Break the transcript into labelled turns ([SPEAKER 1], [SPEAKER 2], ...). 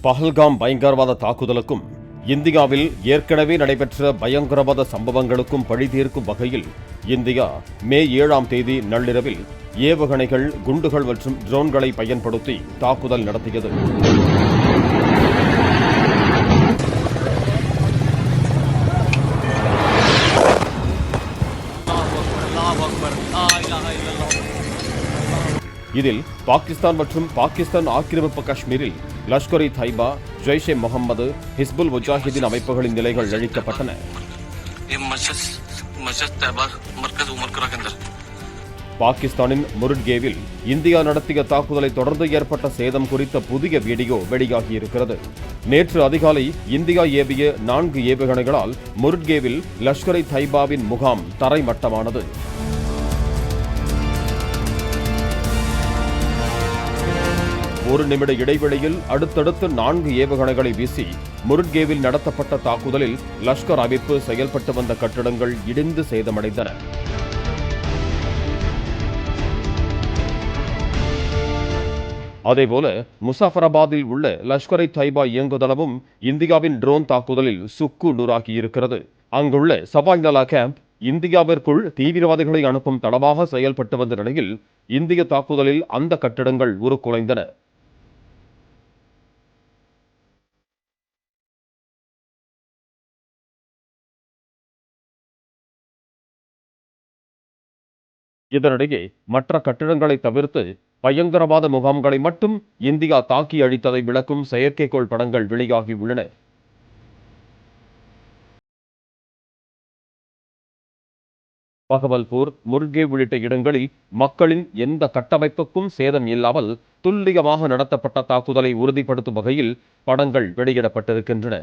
[SPEAKER 1] பஹல்காம் பயங்கரவாத தாக்குதலுக்கும் இந்தியாவில் ஏற்கனவே நடைபெற்ற பயங்கரவாத சம்பவங்களுக்கும் பழிதீர்க்கும் வகையில் இந்தியா மே 7ஆம் தேதி நள்ளிரவில் ஏவுகணைகள், குண்டுகள் மற்றும் ட்ரோன்களை பயன்படுத்தி தாக்குதல் நடத்தியது. இதில் பாகிஸ்தான் மற்றும் பாகிஸ்தான் ஆக்கிரமிப்பு காஷ்மீரில் லஷ்கர்-இ-தொய்பா, ஜெய்ஷ்-இ-முகம்மது, ஹிஸ்புல் முஜாஹிதீன் அமைப்புகளின் நிலைகள் அழிக்கப்பட்டன. பாகிஸ்தானின் முருட்கேவில் இந்தியா நடத்திய தாக்குதலை தொடர்ந்து ஏற்பட்ட சேதம் குறித்த புதிய வீடியோ வெளியாகியிருக்கிறது. நேற்று அதிகாலை இந்தியா ஏவிய 4 ஏவுகணைகளால் முருட்கேவில் லஷ்கர்-இ-தொய்பாவின் முகாம் தரைமட்டமானது. ஒரு நிமிட இடைவெளியில் அடுத்தடுத்து 4 ஏவுகணைகளை வீசி முருட்கேவில் நடத்தப்பட்ட தாக்குதலில் லஷ்கர் அமைப்பு செயல்பட்டு வந்த கட்டிடங்கள் இடிந்து சேதமடைந்தன. அதேபோல முசாஃபராபாத்தில் உள்ள லஷ்கர்-இ-தொய்பா இயங்குதளமும் இந்தியாவின் ட்ரோன் தாக்குதலில் சுக்கு நூறாகியிருக்கிறது. அங்குள்ள சபாய்நலா கேம்ப் இந்தியாவிற்குள் தீவிரவாதிகளை அனுப்பும் தளமாக செயல்பட்டு வந்த நிலையில் இந்திய தாக்குதலில் அந்த கட்டிடங்கள் உருக்குலைந்தன. இதனிடையே மற்ற கட்டிடங்களை தவிர்த்து பயங்கரவாத முகாம்களை மட்டும் இந்தியா தாக்கி அழித்ததை விளக்கும் செயற்கைக்கோள் படங்கள் வெளியாகியுள்ளன. பகவல்பூர், முர்கே உள்ளிட்ட இடங்களில் மக்களின் எந்த கட்டமைப்புக்கும் சேதம் இல்லாமல் துல்லியமாக நடத்தப்பட்ட தாக்குதலை உறுதிப்படுத்தும் வகையில் படங்கள் வெளியிடப்பட்டிருக்கின்றன.